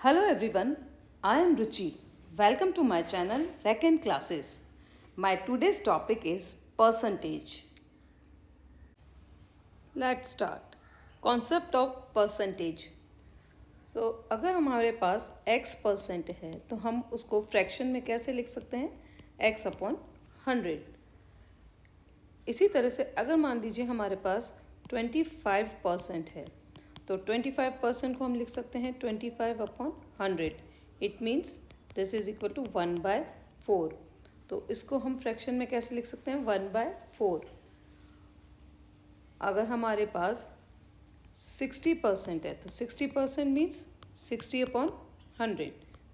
Hello everyone, I am Ruchi. Welcome to my channel Reckon Classes. My today's topic is percentage. Let's start. Concept of percentage. अगर हमारे पास x% है तो हम उसको fraction में कैसे लिख सकते हैं? x upon 100. इसी तरह से अगर मान लीजिए हमारे पास 25% है तो 25% को हम लिख सकते हैं 25 upon 100. It means this is equal to 1/4. तो इसको हम फ्रैक्शन में कैसे लिख सकते हैं? 1/4. अगर हमारे पास 60% है तो 60% मीन्स 60 अपॉन 100.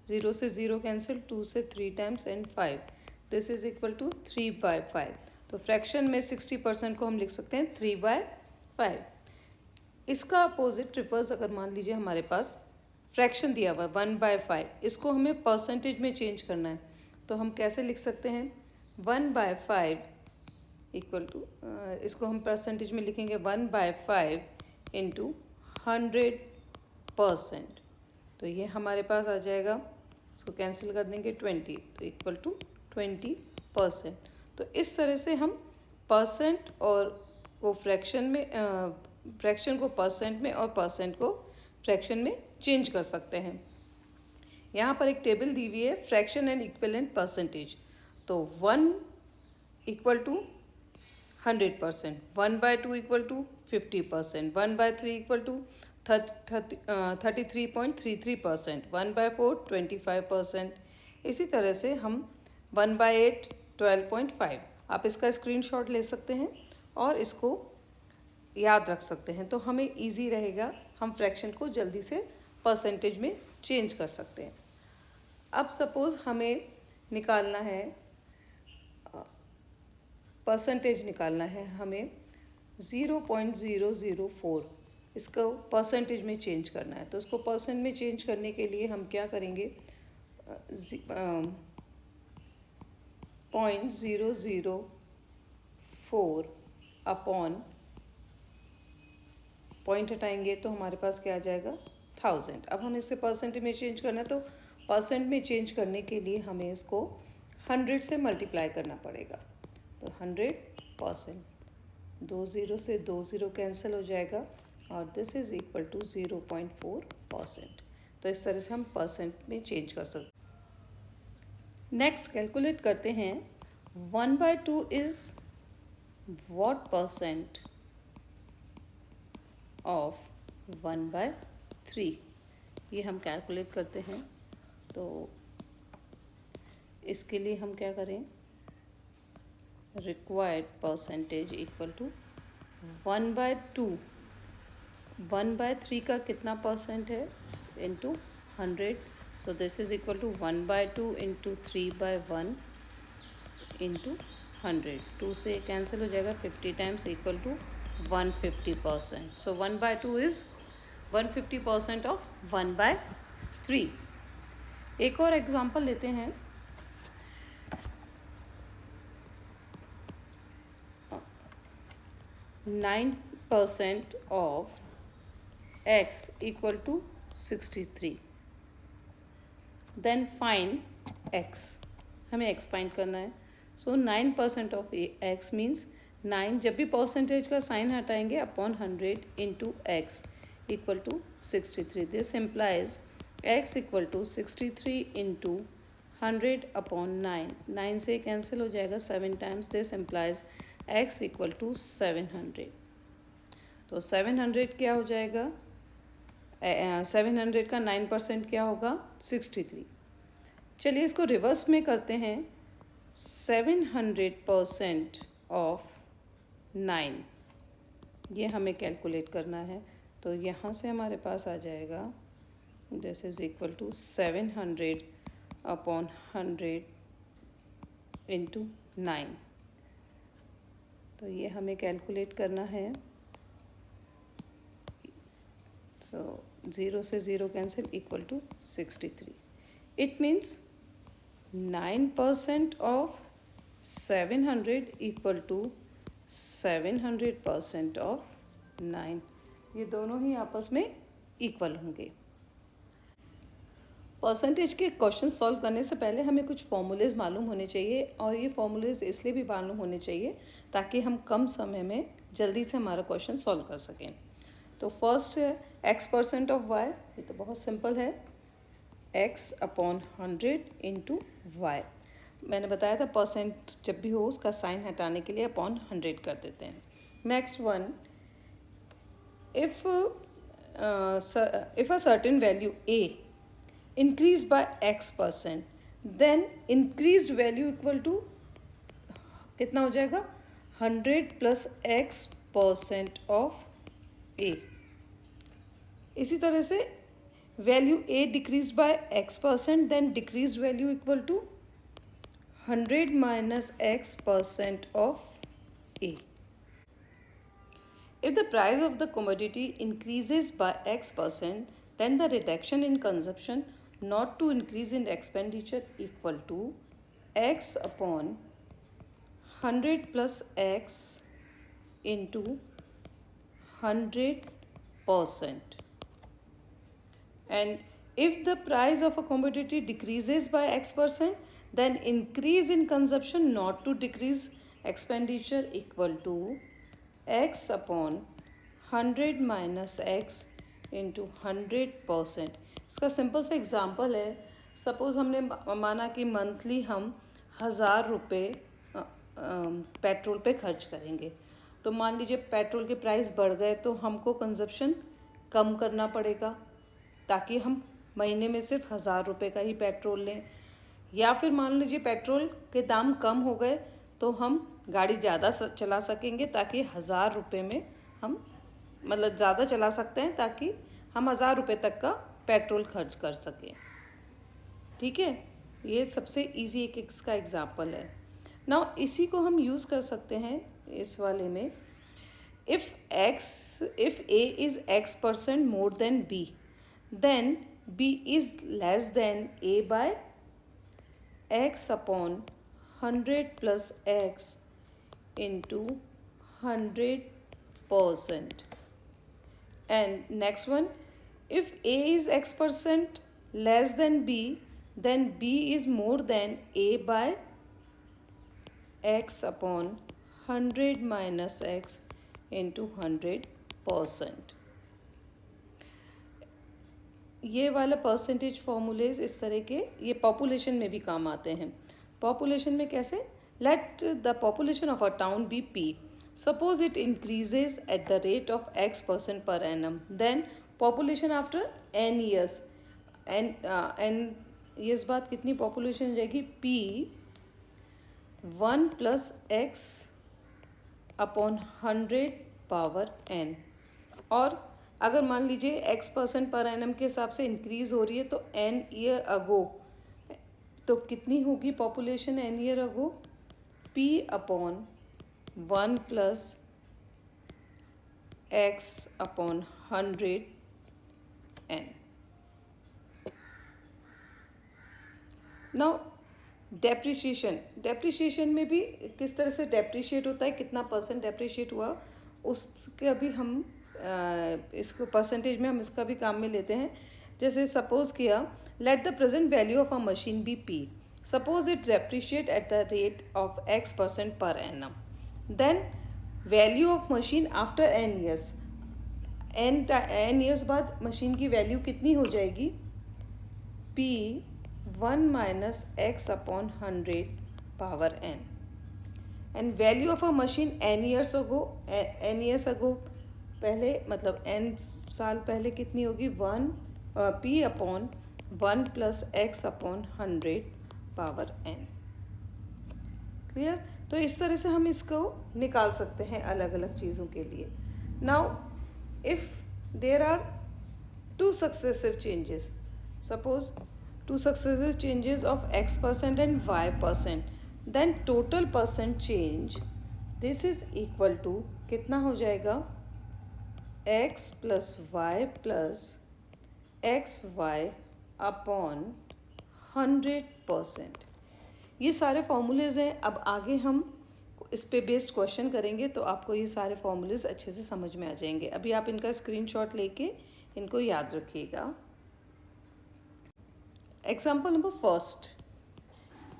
0 से 0 कैंसिल, 2 से 3 times and 5. This is equal to 3/5. तो फ्रैक्शन में 60% को हम लिख सकते हैं 3/5. इसका अपोजिट रिवर्स अगर मान लीजिए हमारे पास फ्रैक्शन दिया हुआ है 1/5, इसको हमें परसेंटेज में चेंज करना है तो हम कैसे लिख सकते हैं? 1/5 इक्वल टू, इसको हम परसेंटेज में लिखेंगे 1/5 इंटू 100%. तो ये हमारे पास आ जाएगा, इसको कैंसिल कर देंगे 20, तो इक्वल टू 20%. तो इस तरह से हम परसेंट और को फ्रैक्शन में फ्रैक्शन को परसेंट में और परसेंट को फ्रैक्शन में चेंज कर सकते हैं. यहाँ पर एक टेबल दी हुई है फ्रैक्शन एंड इक्विवेलेंट परसेंटेज. तो 1 equal to 100%, 1/2 equal to 50%, 1/3 equal to 33.33%, 1/4 25%. इसी तरह से हम 1/8 12.5. आप इसका स्क्रीनशॉट ले सकते हैं और इसको याद रख सकते हैं तो हमें इजी रहेगा, हम फ्रैक्शन को जल्दी से परसेंटेज में चेंज कर सकते हैं. अब सपोज़ हमें निकालना है परसेंटेज, निकालना है हमें 0.004, इसको परसेंटेज में चेंज करना है. तो उसको परसेंट में चेंज करने के लिए हम क्या करेंगे? 0.004 अपॉन पॉइंट हटाएंगे तो हमारे पास क्या आ जाएगा? 1000. अब हम इसे परसेंट में चेंज करना है तो परसेंट में चेंज करने के लिए हमें इसको 100 से मल्टीप्लाई करना पड़ेगा. तो 100%, 2 0 से 2 0 कैंसिल हो जाएगा और दिस इज इक्वल टू 0.4%. तो इस तरह से हम परसेंट में चेंज कर सकते हैं. नेक्स्ट कैलकुलेट करते हैं 1/2 इज व्हाट परसेंट ऑफ 1/3. ये हम कैलकुलेट करते हैं. तो इसके लिए हम क्या करें? Required percentage equal to 1/2. 1/3 का कितना परसेंट है? Into 100. So this is equal to 1/2 into 3/1 into 100. 2 से कैंसिल हो जाएगा, 50 times equal to 150%. So 1/2 is 150% of 1/3. एक और एग्जांपल लेते हैं. 9% of x equal to 63. Then find x. हमें x फाइंड करना है. So 9% of x means 9, जब भी परसेंटेज का साइन हटाएंगे upon 100 into x equal to 63. This implies x equal to 63 into 100 upon 9. 9 से कैंसिल हो जाएगा 7 times. This implies x equal to 700. तो 700 क्या हो जाएगा? 700 का 9% क्या होगा? 63. चलिए इसको रिवर्स में करते हैं. 700% ऑफ 9, ये हमें कैलकुलेट करना है. तो यहाँ से हमारे पास आ जाएगा this is equal to 700 upon 100 into 9. तो ये हमें कैलकुलेट करना है. सो 0 से 0 cancel equal to 63. It means 9% of 700 equal to 700% of 9. ये दोनों ही आपस में इक्वल होंगे. परसेंटेज के क्वेश्चन सॉल्व करने से पहले हमें कुछ फॉर्मूलेज मालूम होने चाहिए, और ये फॉर्मूलेज इसलिए भी मालूम होने चाहिए ताकि हम कम समय में जल्दी से हमारा क्वेश्चन सॉल्व कर सकें। तो फर्स्ट है x% ऑफ y, ये तो बहुत सिंपल है, x अपॉन 100 इंटू वाई। मैंने बताया था परसेंट जब भी हो उसका साइन हटाने के लिए अपॉन 100 कर देते हैं। Next one, if a certain value a increased by x%, then increased value equal to कितना हो जाएगा 100 प्लस x% ऑफ a। इसी तरह से value a decrease by x%, then decrease value equal to 100 minus x% of a। If the price of the commodity increases by x%, then the reduction in consumption not to increase in expenditure equal to x upon 100 plus x into 100%. And if the price of a commodity decreases by x%, then increase in consumption not to decrease expenditure equal to x upon 100 minus x into 100%। इसका simple सा example है, suppose हमने माना कि monthly हम 1000 रुपये petrol पे खर्च करेंगे। तो मान लीजिए पेट्रोल के प्राइस बढ़ गए तो हमको कंजप्शन कम करना पड़ेगा ताकि हम महीने में सिर्फ 1000 रुपये का ही पेट्रोल लें। या फिर मान लीजिए पेट्रोल के दाम कम हो गए तो हम गाड़ी ज़्यादा चला सकेंगे ताकि 1000 रुपये में हम मतलब ज़्यादा चला सकते हैं ताकि हम 1000 रुपये तक का पेट्रोल खर्च कर सकें। ठीक है, ये सबसे इजी एक इसका एग्जांपल है। नाउ इसी को हम यूज़ कर सकते हैं इस वाले में। If a is x% more than b, then b is less than a by x upon 100 plus x into 100%. And next one, if a is x% less than b, then b is more than a by x upon 100 minus x into 100%. ये वाला percentage formulas इस तरह के ये population में भी काम आते हैं। पॉपुलेशन में कैसे? Let the population of a town be P. Suppose it increases at the rate of x% per annum. Then population after n years. n years बाद कितनी population हो जाएगी? P 1 plus x upon 100 power n। और अगर मान लीजिए x% per annum के हिसाब से इंक्रीज हो रही है तो n year ago तो कितनी होगी population n year ago? P upon 1 plus x upon 100 n। Now depreciation में भी किस तरह से डेप्रिशिएट होता है, कितना परसेंट डेप्रिशिएट हुआ उसका भी हम इसको परसेंटेज में हम इसका भी काम में लेते हैं। जैसे सपोज किया, let the present value of a machine be P. Suppose it depreciate at the rate of x% per annum. Then value of machine after n years. n years बाद मशीन की वैल्यू कितनी हो जाएगी? P 1 minus x upon 100 power n. And value of a machine n years ago पहले मतलब n साल पहले कितनी होगी? P upon 1 plus x upon 100 power n। Clear? तो इस तरह से हम इसको निकाल सकते हैं अलग अलग चीज़ों के लिए। Now if there are 2 successive changes, suppose 2 successive changes of x% and y%, then total percent change this is equal to कितना हो जाएगा? x plus y plus xy upon 100%। ये सारे फॉर्मूलेज हैं। अब आगे हम इस पे बेस्ड क्वेश्चन करेंगे तो आपको ये सारे फॉर्मूलेज अच्छे से समझ में आ जाएंगे। अभी आप इनका स्क्रीनशॉट लेके इनको याद रखिएगा। Example number first.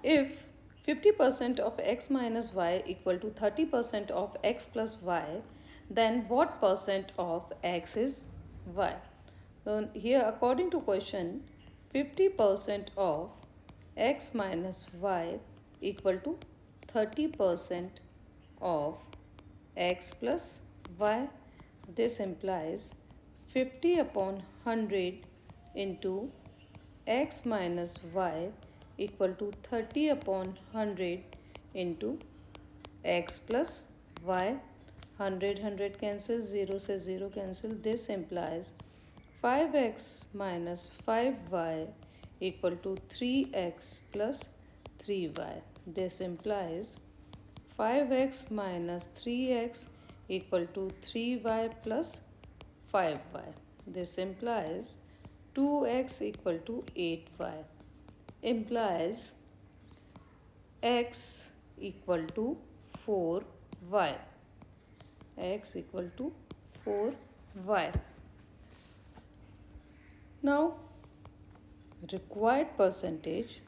If 50% of x minus y equal to 30% of x plus y, then what percent of x is y? So here according to question, 50% of x minus y equal to 30% of x plus y. This implies 50 upon 100 into x minus y equal to 30 upon 100 into x plus y. 100 cancel, 0 से 0 cancel. This implies 5x minus 5y equal to 3x plus 3y. This implies 5x minus 3x equal to 3y plus 5y. This implies 2x equal to 8y. Implies x equal to 4y. X equal to 4y. Now, required percentage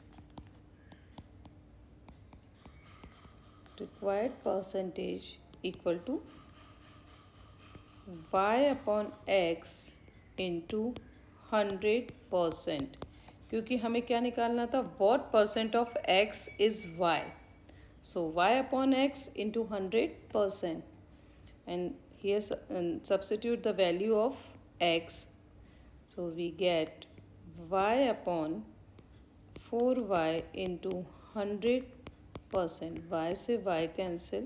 equal to y upon x into 100%. क्योंकि हमें क्या निकालना था, what percent of x is y. So y upon x into 100%, and here substitute the value of x. So we get y upon 4y into 100%. Y से y cancel,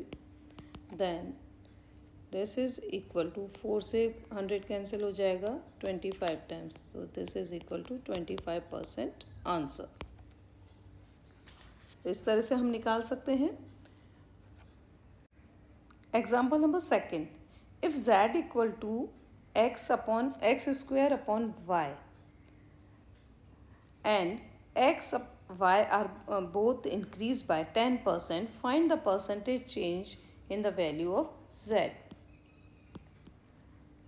then this is equal to 4 से 100 cancel हो जाएगा 25 times. So this is equal to 25% answer. इस तरह से हम निकाल सकते हैं. Example number second. If z equal to x upon x square upon y and x y are both increased by 10%, find the percentage change in the value of z.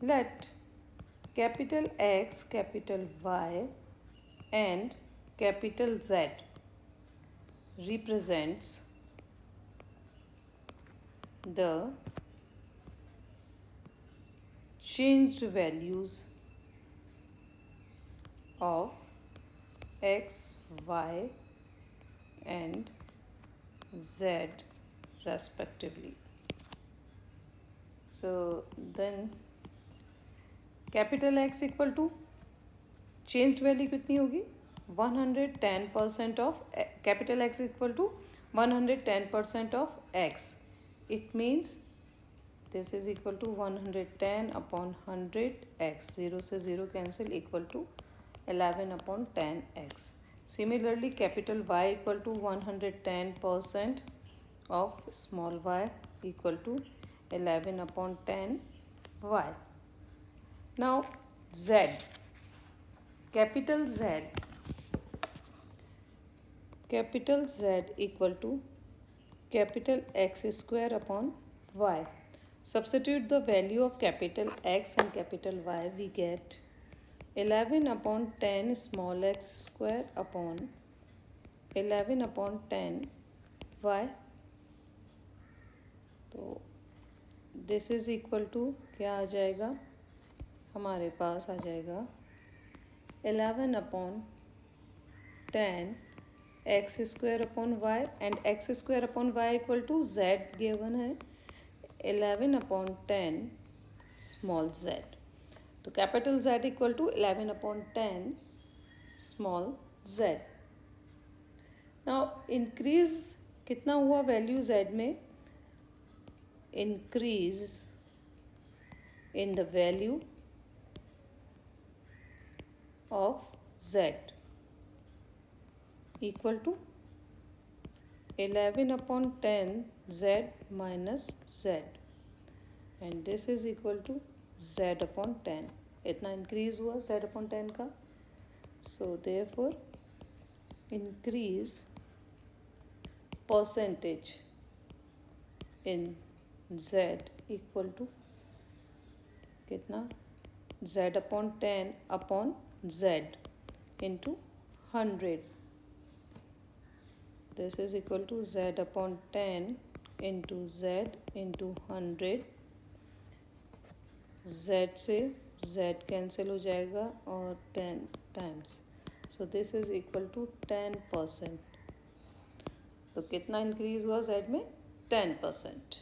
Let capital X, capital Y and capital Z represents the changed values of X, Y and Z respectively. So then capital x equal to changed value कितनी होगी 110% of capital x equal to 110% of x. It means this is equal to 110 upon 100 एक्स. 0 से 0 cancel equal to 11 upon 10 x. Similarly capital y equal to 110% of small y equal to 11 upon 10 y. Now z, capital Z equal to capital X square upon y. Substitute the value of capital X and capital Y. We get 11 upon 10 small x square upon 11 upon 10 y. तो this is equal to क्या आ जाएगा, हमारे पास आ जाएगा 11 upon 10 x square upon y and x square upon y equal to z given है 11 upon 10 small z. तो capital z equal to 11 upon 10 small z. Now increase कितना हुआ वैल्यू जेड में, increase in the value of z equal to 11 upon 10 z minus z, and this is equal to z upon 10. इतना increase हुआ z upon 10 का. So therefore increase percentage in z equal to कितना, z upon 10 upon z into 100. This is equal to z upon 10 into z into 100. z से z cancel हो जाएगा और 10 times. So this is equal to 10%. तो कितना increase हुआ z में? 10%.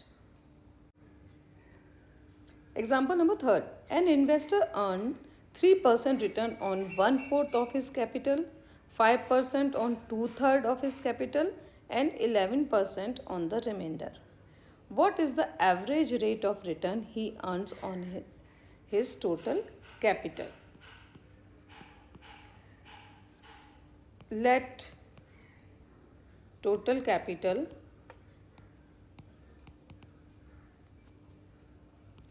Example number 3. An investor earned 3% return on 1/4 of his capital, 5% on 2/3 of his capital, and 11% on the remainder. What is the average rate of return he earns on his total capital? Let total capital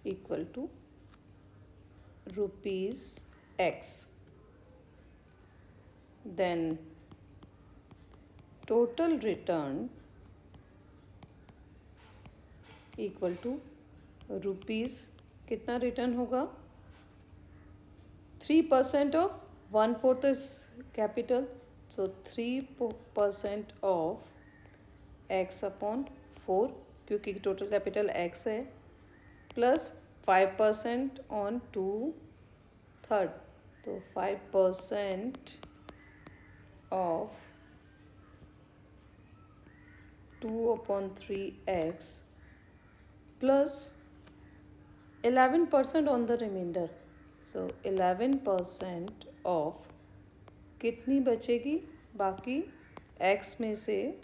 equal to rupees X. Then total return equal to rupees, कितना return होगा? 3% of 1/4 is capital, so 3% of x upon 4, क्योंकि total capital x है, plus 5% on 2/3, तो 5% of 2/3x plus 11% on the remainder. So 11% of कितनी बचेगी बाकी? x में से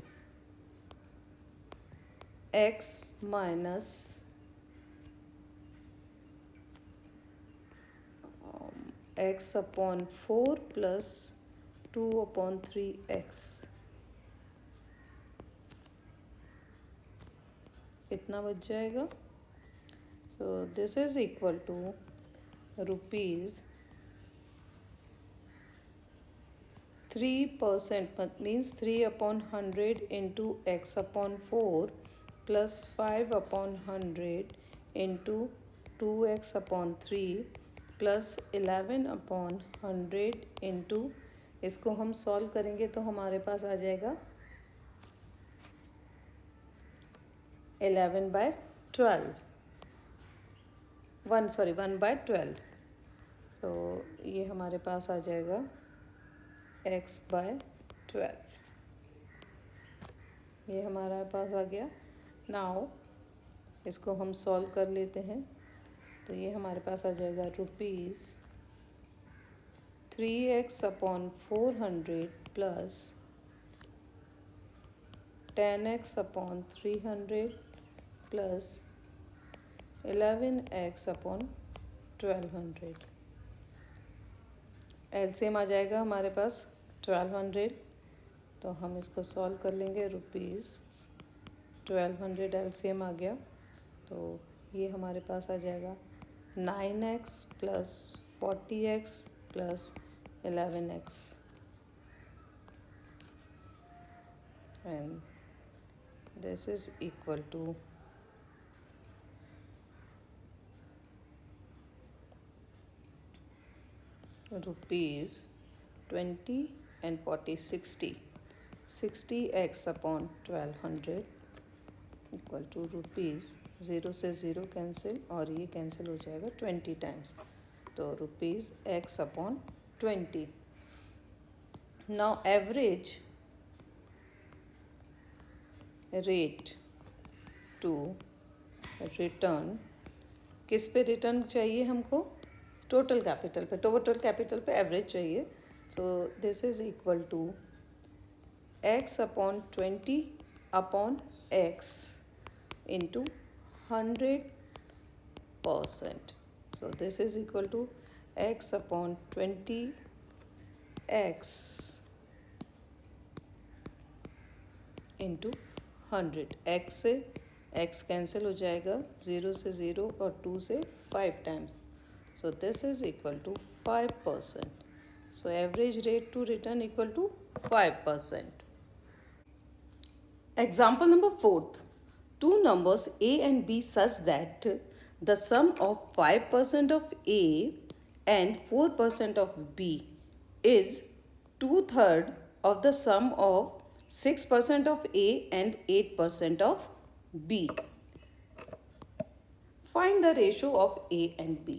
x minus x upon 4 plus 2/3x. इतना बच जाएगा. So this is equal to rupees 3% means 3/100 into x upon 4 plus 5/100 into 2x upon 3 plus 11/100 into, इसको हम सॉल्व करेंगे तो हमारे पास आ जाएगा 1/12. 1/12. सो ये हमारे पास आ जाएगा x/12. ये हमारे पास आ गया. नाउ इसको हम सॉल्व कर लेते हैं. तो ये हमारे पास आ जाएगा rupees 3x upon 400 plus 10x upon 300 plus 11x upon 1200. LCM आ जाएगा हमारे पास 1200. तो हम इसको सॉल्व कर लेंगे. रुपीज़ 1200 एलसीएम आ गया. तो ये हमारे पास आ जाएगा 9x plus 40x plus 11x. And this is equal to rupees 20 and 40, 60x upon 1200 equal to rupees 0 से 0 कैंसिल और ये कैंसिल हो जाएगा 20 टाइम्स. तो rupees x upon 20. Now average rate to return, किस पे रिटर्न चाहिए हमको? टोटल कैपिटल पे. टोटल कैपिटल पे एवरेज चाहिए. So this is equal to x upon 20 upon x into 100%. So this is equal to x upon 20x into 100. x से x cancel हो जाएगा, 0 से 0 और 2 से 5 times. So this is equal to 5%. So average rate to return equal to 5%. Example number 4. Two numbers a and b such that the sum of 5% of a and 4% of b is 2/3 of the sum of 6% of A and 8% of B. Find the ratio of A and B.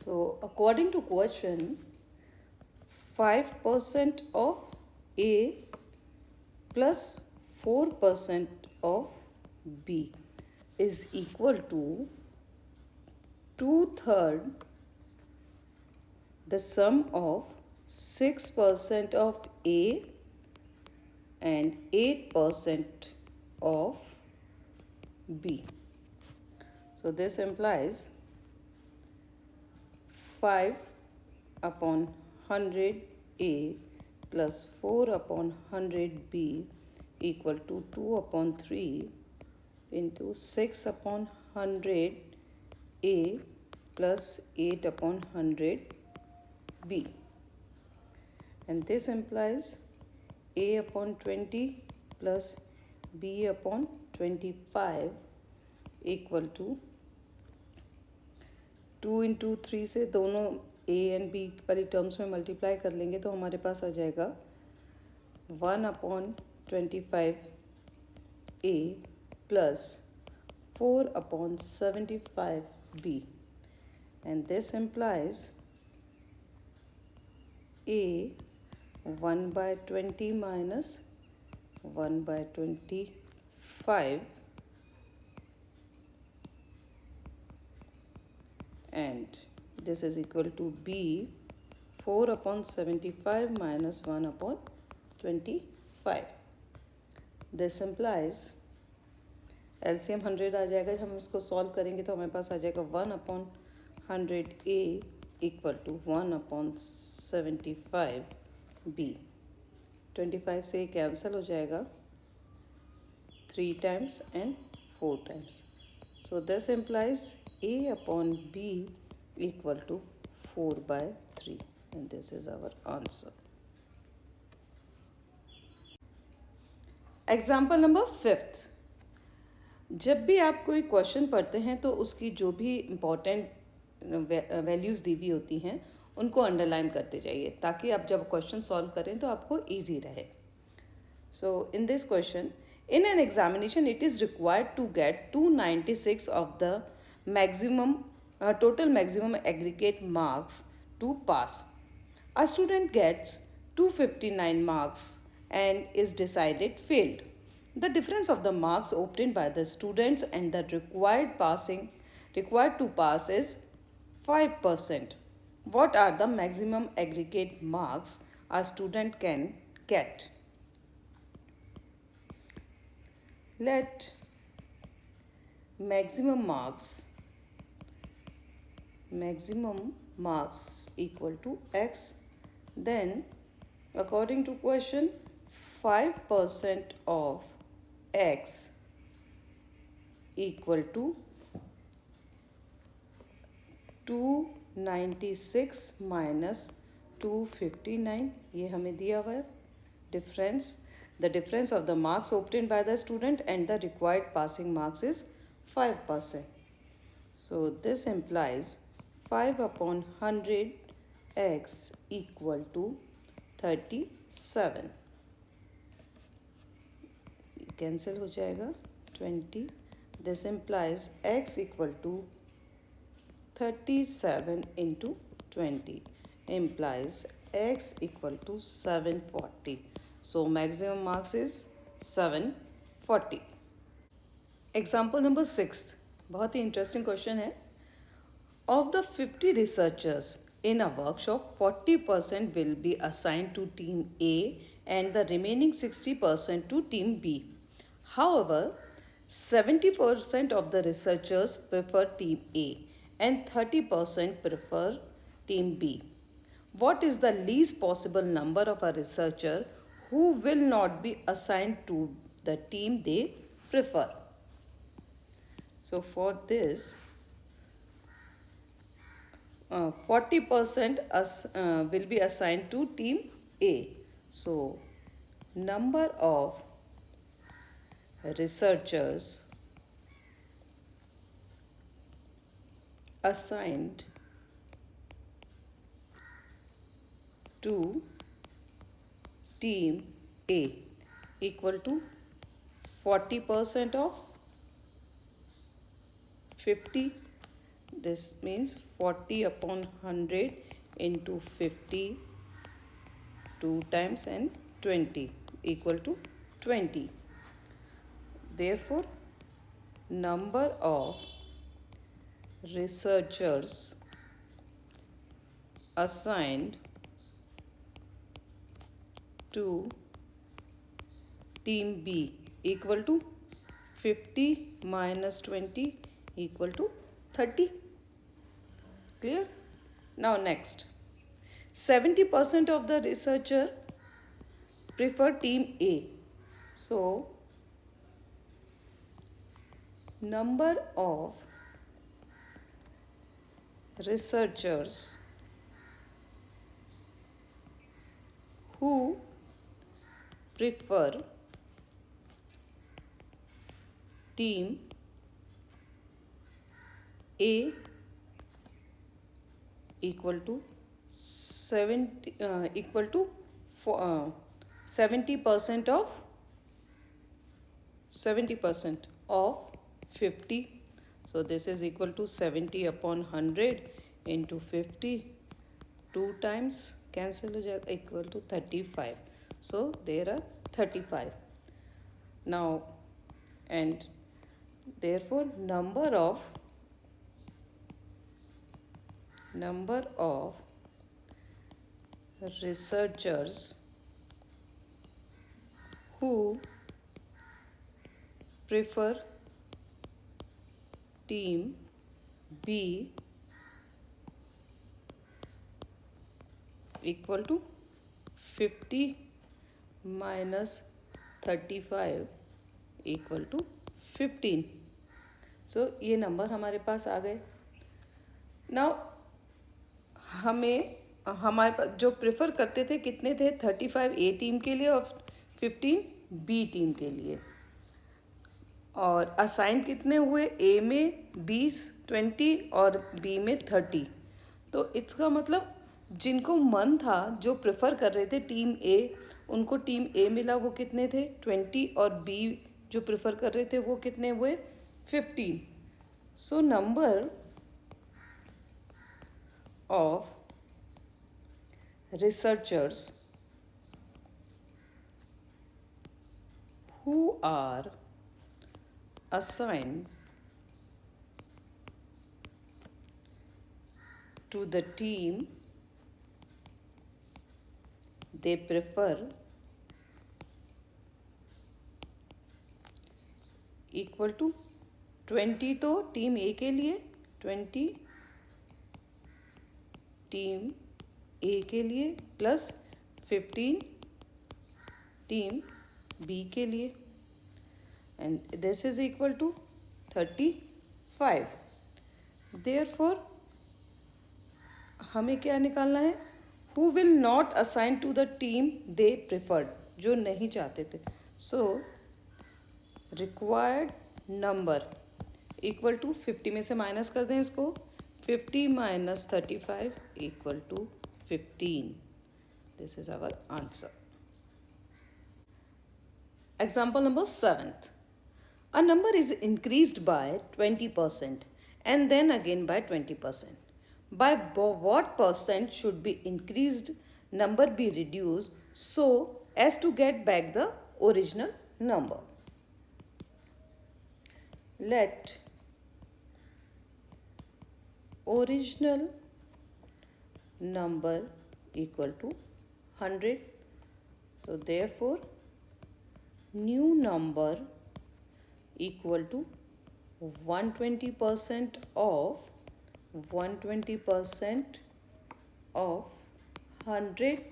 So according to question, 5% of A plus 4% of B is equal to 2/3 the sum of 6% of A and 8% of B. So this implies 5 upon 100 A plus 4 upon 100 B equal to 2 upon 3 into 6 upon 100 A plus 8 upon 100 B. And this implies A upon 20 plus B upon 25 equal to 2 into 3 से दोनों A and B वाली terms में multiply कर लेंगे तो हमारे पास आ जाएगा 1 upon 25 A plus 4 upon 75 B. And this implies A 1 by 20 minus 1 by 25 and this is equal to B 4 upon 75 minus 1 upon 25. This implies LCM 100 आ जाएगा. हम इसको सॉल्व करेंगे तो हमारे पास आ जाएगा 1 upon 100 A equal to 1 upon 75 B. 25 से कैंसिल हो जाएगा 3 times and 4 times. So this implies A upon B equal to 4 by 3 and this is our answer. Example number 5th. जब भी आप कोई क्वेश्चन पढ़ते हैं तो उसकी जो भी इम्पोर्टेंट वैल्यूज़ दी हुई होती हैं उनको अंडरलाइन करते जाइए ताकि आप जब क्वेश्चन सॉल्व करें तो आपको ईजी रहे. So in this question, in an examination it is required to get 296 of the maximum total maximum aggregate marks to pass. A student gets 259 marks and is decided failed. The difference of the marks obtained by the students and the required to pass is 5%. What are the maximum aggregate marks a student can get? Let maximum marks equal to x, then according to question 5% of x equal to 296 minus 259. ये हमें दिया हुआ है difference. The difference of the marks obtained by the student and the required passing marks is 5%. So this implies 5 upon 100 x equal to 37. Cancel हो जाएगा 20. This implies x equal to 37 into 20 implies x equal to 740. So maximum marks is 740. Example number 6. बहुत ही interesting question है. Of the 50 researchers in a workshop, 40% will be assigned to team A and the remaining 60% to team B. However, 70% of the researchers prefer team A and 30% prefer team B. What is the least possible number of a researcher who will not be assigned to the team they prefer? So for this, 40% will be assigned to team A. So number of researchers assigned to team A equal to 40% of 50. This means 40 upon 100 into 50, 2 times and 20 equal to 20. Therefore, number of researchers assigned to team B equal to 50 minus 20 equal to 30. Clear? Now next, 70% of the researcher prefer team A. So, number of researchers who prefer team A equal to 70% of 50. So this is equal to 70 upon 100 into 50. 2 times cancel हो जाएगा equal to 35. So there are 35. Now and therefore number of researchers who prefer team B equal to 50 minus 35 equal to 15. So ये number हमारे पास आ गए. Now हमारे पास जो prefer करते थे कितने थे, 35 ए टीम के लिए और 15 बी टीम के लिए. और असाइन कितने हुए, ए में 20, 20 और बी में 30. तो इसका मतलब जिनको मन था, जो प्रेफर कर रहे थे टीम ए, उनको टीम ए मिला, वो कितने थे 20, और बी जो प्रेफर कर रहे थे वो कितने हुए 15. So number of researchers who are assigned to the team they prefer equal to 20 तो टीम ए के लिए, 20 टीम ए के लिए प्लस 15 टीम बी के लिए, and this is equal to 35. Therefore हमें क्या निकालना है, who will not assign to the team they preferred, जो नहीं चाहते थे. So required number equal to 50 में से माइनस कर दें इसको, 50 minus 35 equal to 15. This is our answer. Example number 7th. A number is increased by 20% and then again by 20%. By what percent should be increased number be reduced so as to get back the original number? Let original number equal to 100. So therefore new number equal to 120% of 120% of 100.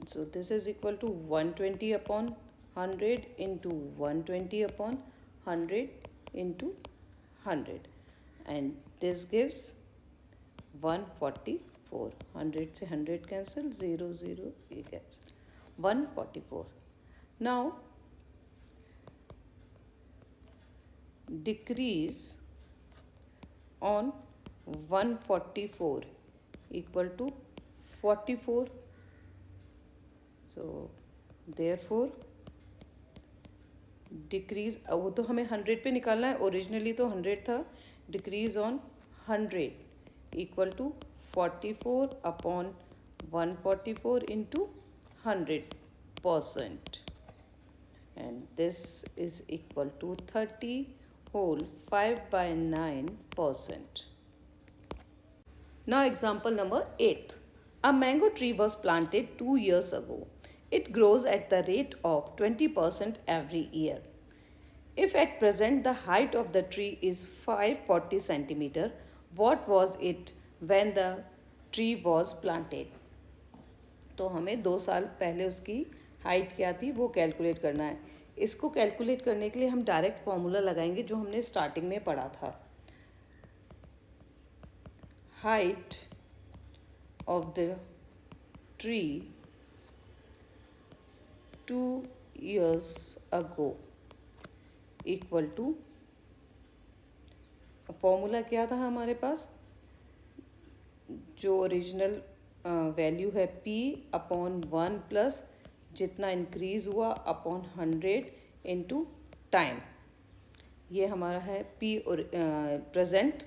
So this is equal to 120 upon 100 into 120 upon 100 into 100, and this gives 144. 100 से 100 cancel, 0 0 ये cancel, 144. Now decrease on 144 equal to 44. So therefore decrease, वो तो हमें 100 पे निकालना है, originally तो 100 था, decrease on 100 equal to 44 upon 144 into 100%, and this is equal to 30 whole 5/9%. Now example number 8. A mango tree was planted 2 years ago. It grows at the rate of 20% every year. If at present the height of the tree is 540 centimeter, what was it when the tree was planted? तो हमें 2 साल पहले उसकी height क्या थी वो calculate करना है. इसको कैलकुलेट करने के लिए हम डायरेक्ट फॉर्मूला लगाएंगे जो हमने स्टार्टिंग में पढ़ा था. Height of the tree 2 years ago equal to, formula क्या था हमारे पास, जो ओरिजिनल वैल्यू है p अपॉन 1 प्लस जितना इंक्रीज हुआ अपॉन 100 इंटू टाइम. ये हमारा है p और प्रेजेंट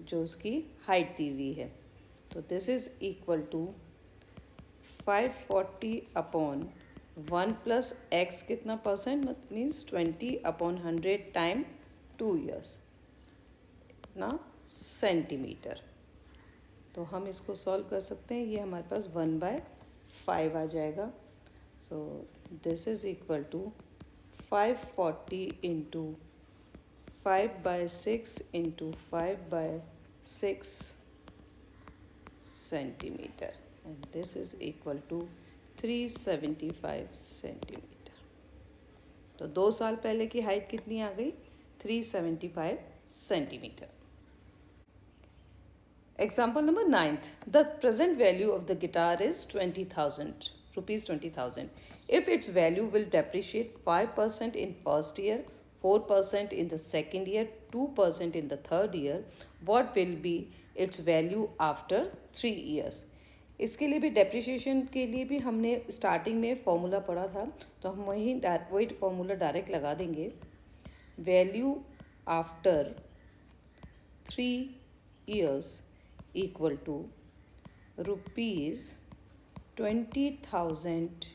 जो उसकी हाइट दी हुई है. तो this is equal to 540 upon 1 plus x कितना percent, means 20 upon 100 time 2 years इतना सेंटीमीटर. तो हम इसको सॉल्व कर सकते हैं. ये हमारे पास 1/5 आ जाएगा. So this is equal to 540 into 5/6 into 5/6 centimeter, and this is equal to 375 centimeter. तो 2 साल पहले की हाइट कितनी आ गई, 375 centimeter. Example number 9th. The present value of the guitar is 20,000 rupees. 20,000. If its value will depreciate 5% in first year, 4% in the second year, 2% in the third year, what will be its value after 3 years? इसके लिए भी depreciation के लिए भी हमने starting में formula पढ़ा था, तो हम वही फॉर्मूला डायरेक्ट लगा देंगे. Value after 3 years equal to ₹20,000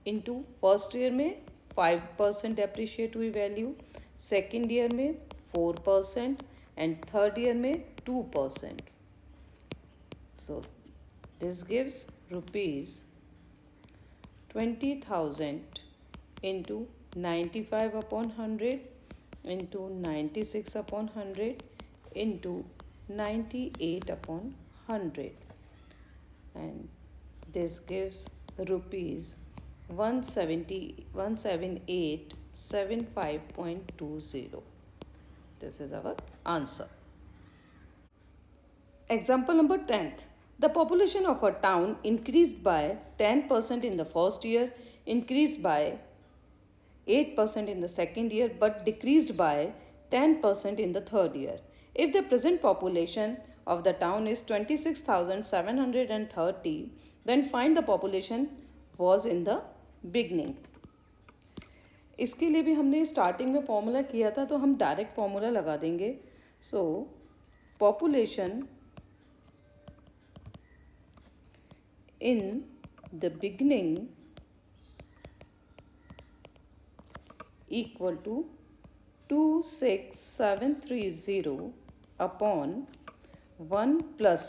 into first year में 5% डेप्रिशिएट हुई वैल्यू, सेकेंड ईयर में 4% एंड थर्ड ईयर में 2%. So this gives ₹20,000 into 95 upon 100 into 96 upon 100 into 98 upon 100, and this gives rupees 178,75.20. This is our answer. Example number 10th. The population of a town increased by 10% in the first year, increased by 8% in the second year, but decreased by 10% in the third year. If the present population of the town is 26,730, then find the population was in the beginning. इसके लिए भी हमने starting में formula किया था, तो हम direct formula लगा देंगे. So population in the beginning equal to 26,730 upon 1 plus,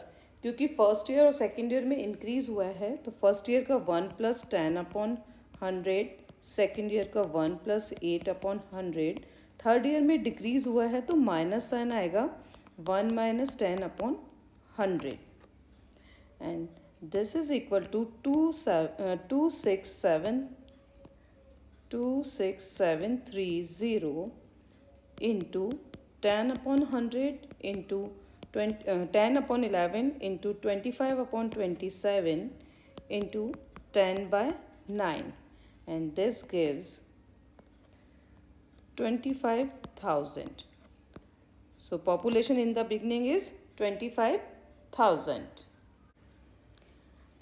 क्योंकि फर्स्ट ईयर और सेकेंड ईयर में इंक्रीज हुआ है, तो फर्स्ट ईयर का 1 प्लस 10 अपॉन 100, सेकेंड ईयर का 1 प्लस 8 अपॉन 100, थर्ड ईयर में डिक्रीज हुआ है तो माइनस साइन आएगा 1 minus 10 upon 100, and this is equal to 26,730 into 10 upon 100 into 10 upon 11 into 25 upon 27 into 10 by 9, and this gives 25,000. So population in the beginning is 25,000.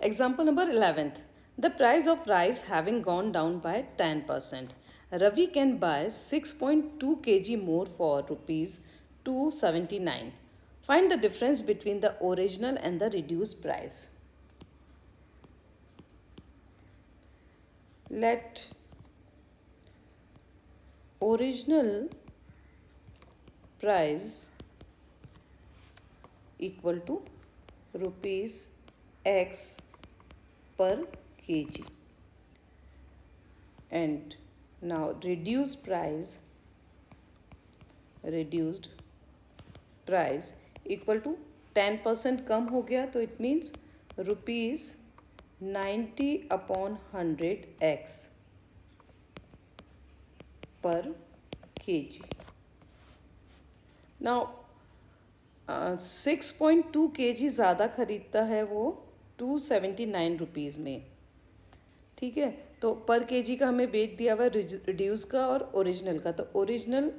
Example number 11th. The price of rice having gone down by 10%. Ravi can buy 6.2 kg more for rupees 279. Find the difference between the original and the reduced price. Let original price equal to rupees X per kg, and now reduced price equal to 10% कम हो गया, तो it means rupees 90/100 X पर kg. Now 6.2 kg ज़्यादा खरीदता है वो 279 rupees में. ठीक है, तो पर केजी का हमें वेट दिया हुआ रिड्यूस का और ओरिजिनल का. तो ओरिजिनल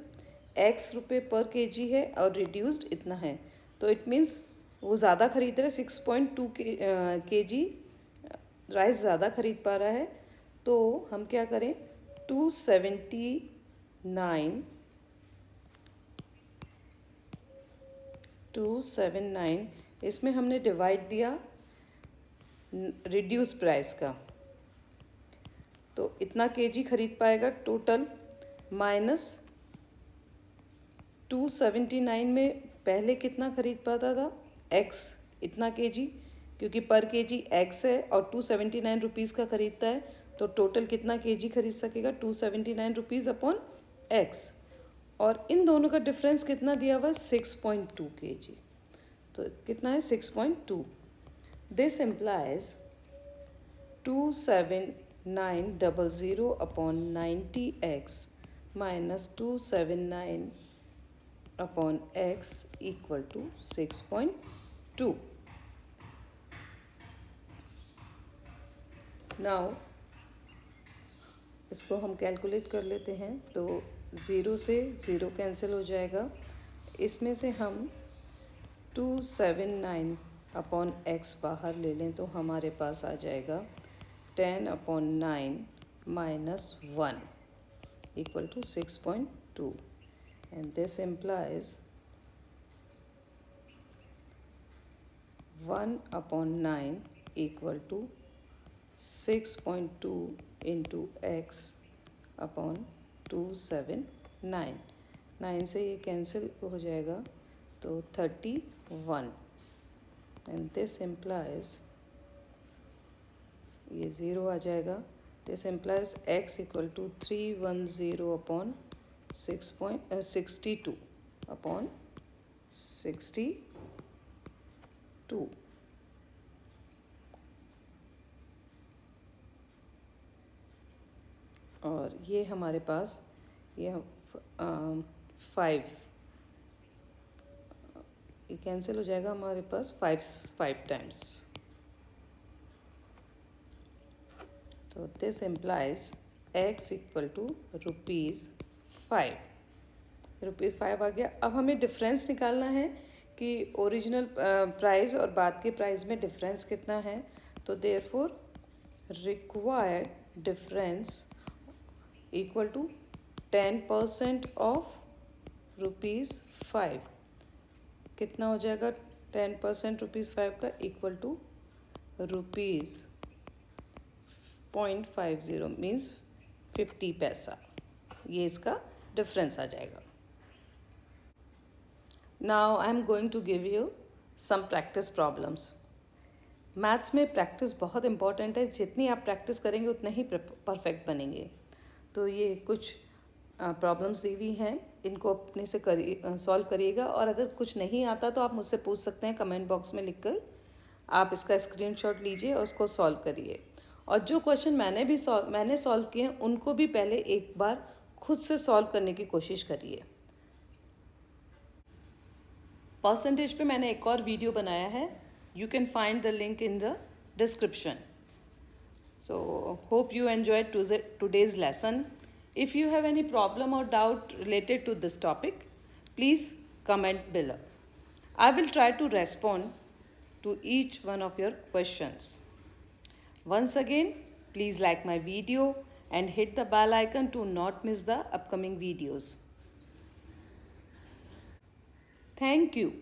X रुपये पर केजी है और रिड्यूस्ड इतना है, तो इट मीन्स वो ज़्यादा खरीद रहे. 6.2 kg राइस ज़्यादा खरीद पा रहा है. तो हम क्या करें, 279 इसमें हमने डिवाइड दिया रिड्यूस प्राइस का, तो इतना केजी खरीद पाएगा टोटल, माइनस 279 में पहले कितना खरीद पाता था, X इतना केजी, क्योंकि पर केजी X है और 279 रुपीज़ का खरीदता है, तो टोटल कितना केजी खरीद सकेगा, 279 रुपीज़ अपॉन X. और इन दोनों का डिफरेंस कितना दिया हुआ, 6.2 kg. तो कितना है, 6.2. This implies 27900 upon 90X minus 279 upon X equal to 6.2. Now इसको हम कैलकुलेट कर लेते हैं. तो 0 से 0 कैंसिल हो जाएगा. इसमें से हम 279 अपॉन X बाहर ले लें तो हमारे पास आ जाएगा 10/9 minus 1 equal to 6.2, and this implies 1/9 equal to 6.2 into X upon 279. 9 से ये कैंसिल हो जाएगा तो 31, and this implies ये 0 आ जाएगा. This implies X equal to 310 upon 62 upon 62. और ये हमारे पास ये 5 ये कैंसिल हो जाएगा हमारे पास 5 टाइम्स. तो this implies X equal to ₹5. ₹5 आ गया. अब हमें डिफरेंस निकालना है कि ओरिजिनल प्राइस और बाद के प्राइस में डिफरेंस कितना है. तो therefore required difference equal to 10% of ₹5. कितना हो जाएगा 10% ₹5 का, इक्वल टू ₹0.50 मीन्स 50 पैसा. ये इसका डिफरेंस आ जाएगा. Now I am going to give you some practice problems. Maths में प्रैक्टिस बहुत इंपॉर्टेंट है. जितनी आप प्रैक्टिस करेंगे उतना ही परफेक्ट बनेंगे. तो ये कुछ प्रॉब्लम्स दी हुई हैं, इनको अपने से सॉल्व करिएगा. और अगर कुछ नहीं आता तो आप मुझसे पूछ सकते हैं कमेंट बॉक्स में लिखकर. आप इसका स्क्रीनशॉट लीजिए और उसको सॉल्व करिए. और जो क्वेश्चन मैंने सॉल्व किए हैं उनको भी पहले एक बार खुद से सॉल्व करने की कोशिश करिए. परसेंटेज पे मैंने एक और वीडियो बनाया है. You can find the link in the description. So hope you enjoyed today's lesson. If you have any problem or doubt related to this topic, please comment below. I will try to respond to each one of your questions. Once again, please like my video and hit the bell icon to not miss the upcoming videos. Thank you.